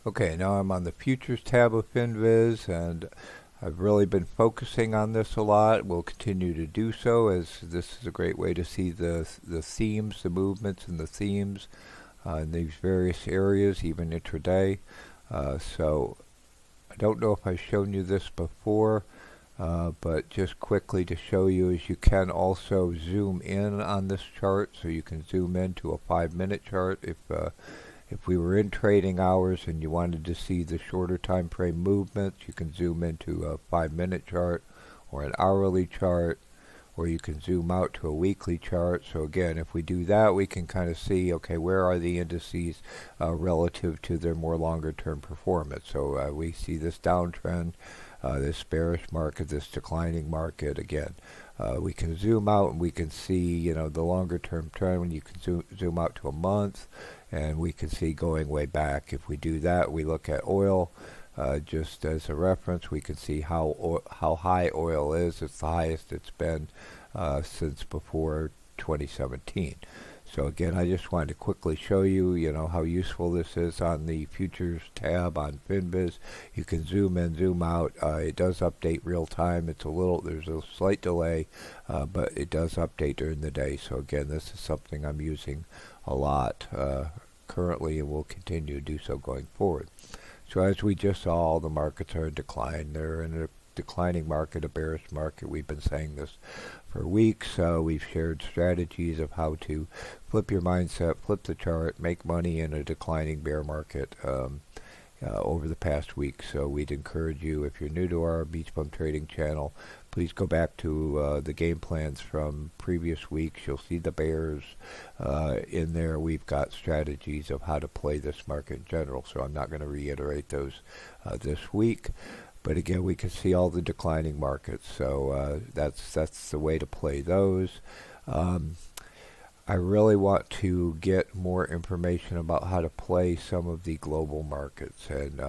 Okay, now I'm on the Futures tab of FinViz, and I've really been focusing on this a lot. We'll continue to do so, as this is a great way to see the themes, the movements and the themes in these various areas, even intraday. So I don't know if I've shown you this before, but just quickly to show you is you can also zoom in on this chart, so you can zoom into a 5-minute chart if we were in trading hours and you wanted to see the shorter time frame movements. You can zoom into a 5-minute chart or an hourly chart, or you can zoom out to a weekly chart. So again, if we do that, we can kind of see, okay, where are the indices relative to their more longer term performance. So we see this downtrend, this bearish market, this declining market. Again, we can zoom out and we can see, the longer term trend when you can zoom out to a month, and we can see going way back. If we do that, we look at oil just as a reference. We can see how high oil is. It's the highest it's been since before 2017. So again, I just wanted to quickly show you, how useful this is on the Futures tab on FinViz. You can zoom in, zoom out. It does update real time. There's a slight delay, but it does update during the day. So again, this is something I'm using a lot currently, and will continue to do so going forward. So as we just saw, all the markets are in decline. They're in a declining market, a bearish market. We've been saying this for weeks. We've shared strategies of how to flip your mindset, flip the chart, make money in a declining bear market over the past week. So we'd encourage you, if you're new to our BeachBum trading channel, please go back to the game plans from previous weeks. You'll see the bears in there. We've got strategies of how to play this market in general, so I'm not going to reiterate those this week. But again, we can see all the declining markets, so that's the way to play those. I really want to get more information about how to play some of the global markets, and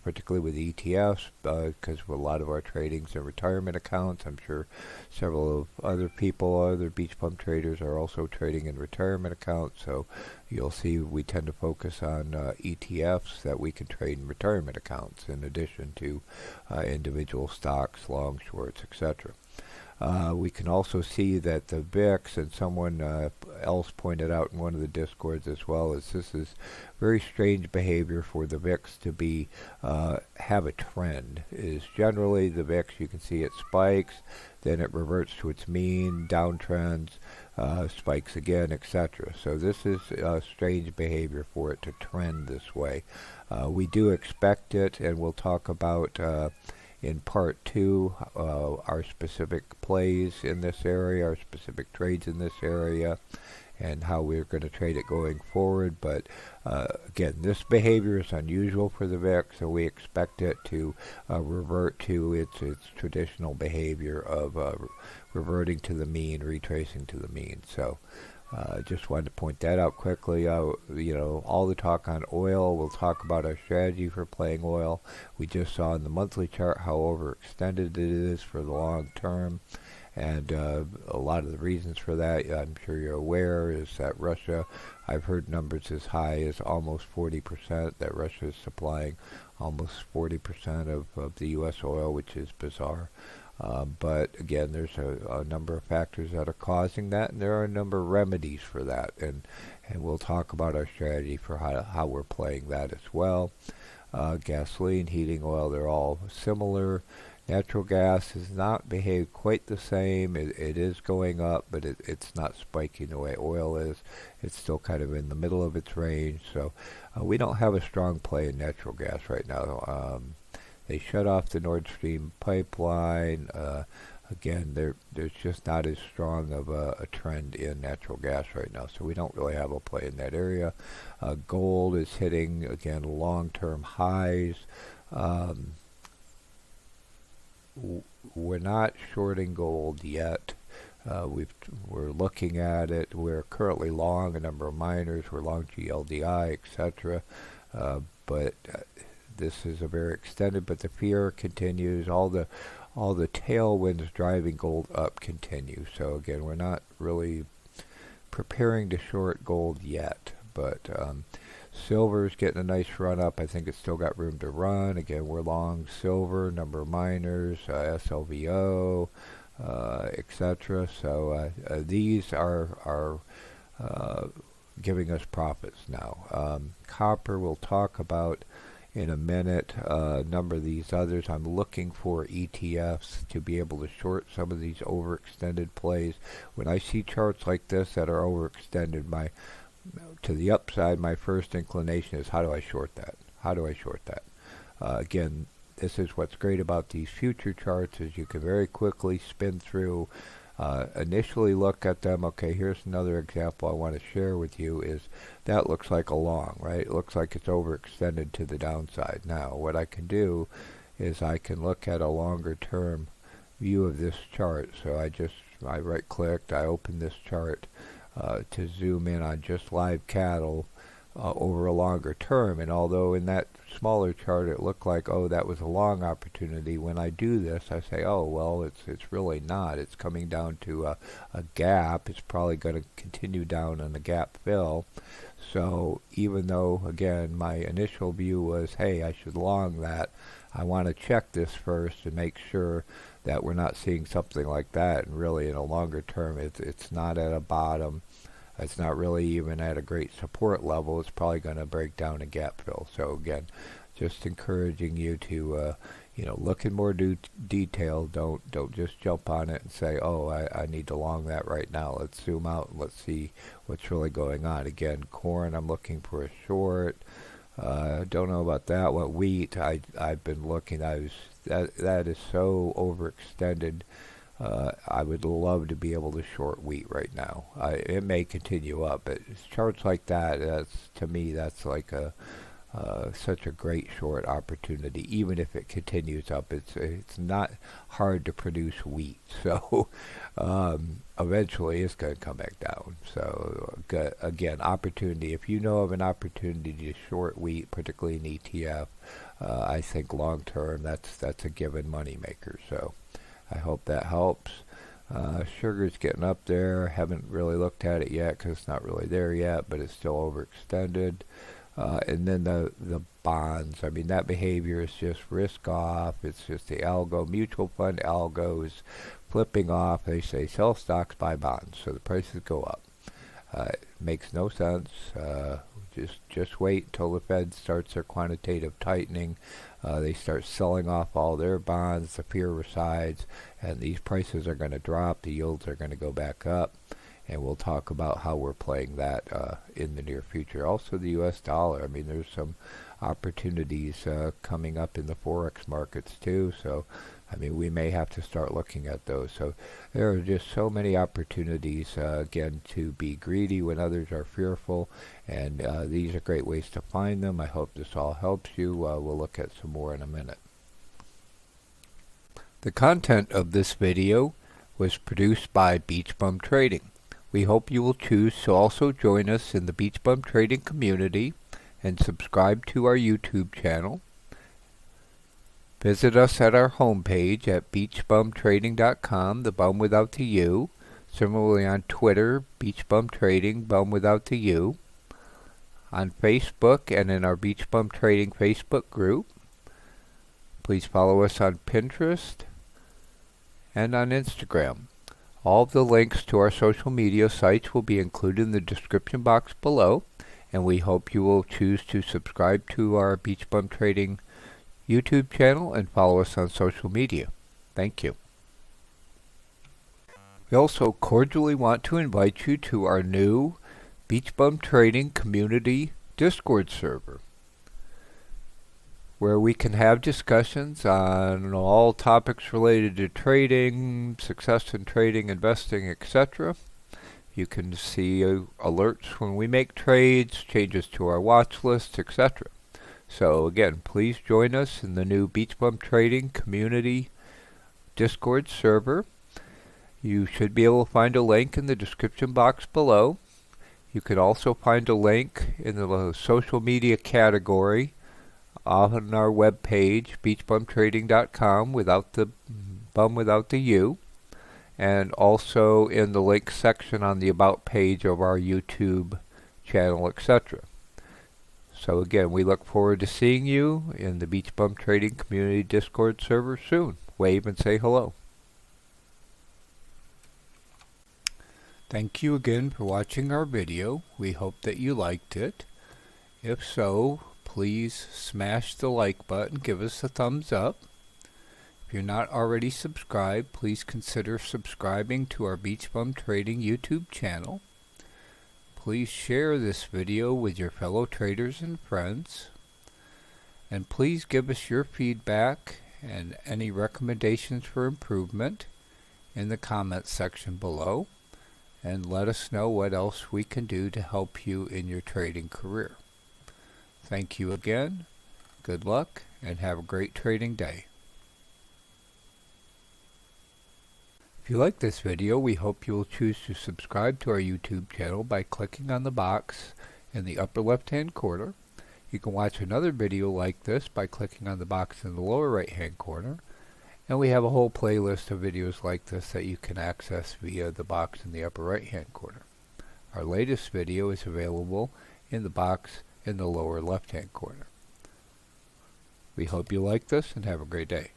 particularly with ETFs, because a lot of our trading's in retirement accounts. I'm sure several of other BeachBum traders are also trading in retirement accounts. So you'll see we tend to focus on ETFs that we can trade in retirement accounts, in addition to individual stocks, long, shorts, etc. We can also see that the VIX, and someone else pointed out in one of the discords as well, is this is very strange behavior for the VIX to be have a trend. Is generally the VIX, you can see it spikes, then it reverts to its mean, downtrends, spikes again, etc. So this is strange behavior for it to trend this way. We do expect it, and we'll talk about in part 2, our specific plays in this area, our specific trades in this area, and how we're going to trade it going forward. But again, this behavior is unusual for the VIX, so we expect it to revert to its traditional behavior of reverting to the mean, retracing to the mean. So just wanted to point that out quickly. All the talk on oil. We'll talk about our strategy for playing oil. We just saw in the monthly chart how overextended it is for the long term, and a lot of the reasons for that, I'm sure you're aware, is that Russia, I've heard numbers as high as almost 40%, that Russia is supplying almost 40% of the U.S. oil, which is bizarre. But again, there's a number of factors that are causing that, and there are a number of remedies for that, and we'll talk about our strategy for how we're playing that as well. Gasoline, heating oil, they're all similar. Natural gas has not behaved quite the same. It is going up, but it's not spiking the way oil is. It's still kind of in the middle of its range, so we don't have a strong play in natural gas right now. They shut off the Nord Stream pipeline. Again, there's just not as strong of a trend in natural gas right now, so we don't really have a play in that area. Gold is hitting, again, long-term highs. We're not shorting gold yet. We're looking at it. We're currently long a number of miners. We're long GLDI, etc. But this is a very extended, but the fear continues. All the tailwinds driving gold up continue. So again, we're not really preparing to short gold yet. But Silver's getting a nice run up. I think it's still got room to run. Again, we're long silver, number of miners, SLVO, etc. So these are giving us profits now. Copper we'll talk about in a minute. A number of these others. I'm looking for ETFs to be able to short some of these overextended plays. When I see charts like this that are overextended, to the upside, my first inclination is, how do I short that? How do I short that? Again, this is what's great about these future charts, is you can very quickly spin through, initially look at them. Okay, here's another example I want to share with you, is that looks like a long, right? It looks like it's overextended to the downside. Now, what I can do is I can look at a longer term view of this chart. So I right clicked, I opened this chart to zoom in on just live cattle over a longer term. And although in that smaller chart it looked like, oh, that was a long opportunity, when I do this I say, oh, well, it's really not. It's coming down to a gap. It's probably going to continue down on the gap fill. So even though, again, my initial view was, hey, I should long that, I want to check this first and make sure that we're not seeing something like that. And really, in a longer term, it's not at a bottom. It's not really even at a great support level. It's probably going to break down a gap fill. So again, just encouraging you to look in more detail. Don't just jump on it and say, oh, I need to long that right now. Let's zoom out and let's see what's really going on. Again, corn, I'm looking for a short. Don't know about that one. Wheat, I've been looking. That is so overextended. I would love to be able to short wheat right now. It may continue up, but charts like that, to me, that's like such a great short opportunity. Even if it continues up, it's not hard to produce wheat. So eventually it's going to come back down. So again, opportunity. If you know of an opportunity to short wheat, particularly an ETF, I think long term that's a given money maker. So I hope that helps. Sugar's getting up there. Haven't really looked at it yet because it's not really there yet, but it's still overextended. And then the bonds. I mean, that behavior is just risk off. It's just the algo. Mutual fund algos flipping off. They say sell stocks, buy bonds. So the prices go up. It makes no sense. Just wait until the Fed starts their quantitative tightening. They start selling off all their bonds. The fear resides, and these prices are going to drop. The yields are going to go back up, and we'll talk about how we're playing that in the near future. Also, the U.S. dollar. I mean, there's some opportunities coming up in the forex markets too. So, I mean, we may have to start looking at those. So there are just so many opportunities, again, to be greedy when others are fearful. And these are great ways to find them. I hope this all helps you. We'll look at some more in a minute. The content of this video was produced by BeachBum Trading. We hope you will choose to also join us in the BeachBum Trading community and subscribe to our YouTube channel. Visit us at our homepage at beachbumtrading.com, the bum without the U. Similarly on Twitter, BeachBum Trading, bum without the U. On Facebook and in our BeachBum Trading Facebook group. Please follow us on Pinterest and on Instagram. All of the links to our social media sites will be included in the description box below, and we hope you will choose to subscribe to our BeachBum Trading YouTube channel and follow us on social media. Thank you. We also cordially want to invite you to our new BeachBum Trading Community Discord server, where we can have discussions on all topics related to trading, success in trading, investing, etc. You can see alerts when we make trades, changes to our watch lists, etc. So again, please join us in the new BeachBum Trading Community Discord server. You should be able to find a link in the description box below. You could also find a link in the social media category on our webpage, beachbumtrading.com, without the bum without the U, and also in the link section on the About page of our YouTube channel, etc. So again, we look forward to seeing you in the BeachBum Trading Community Discord server soon. Wave and say hello. Thank you again for watching our video. We hope that you liked it. If so, please smash the like button, give us a thumbs up. If you're not already subscribed, please consider subscribing to our BeachBum Trading YouTube channel. Please share this video with your fellow traders and friends. And please give us your feedback and any recommendations for improvement in the comments section below. And let us know what else we can do to help you in your trading career. Thank you again, good luck, and have a great trading day. If you like this video, we hope you will choose to subscribe to our YouTube channel by clicking on the box in the upper left-hand corner. You can watch another video like this by clicking on the box in the lower right-hand corner. And we have a whole playlist of videos like this that you can access via the box in the upper right-hand corner. Our latest video is available in the box in the lower left-hand corner. We hope you like this and have a great day.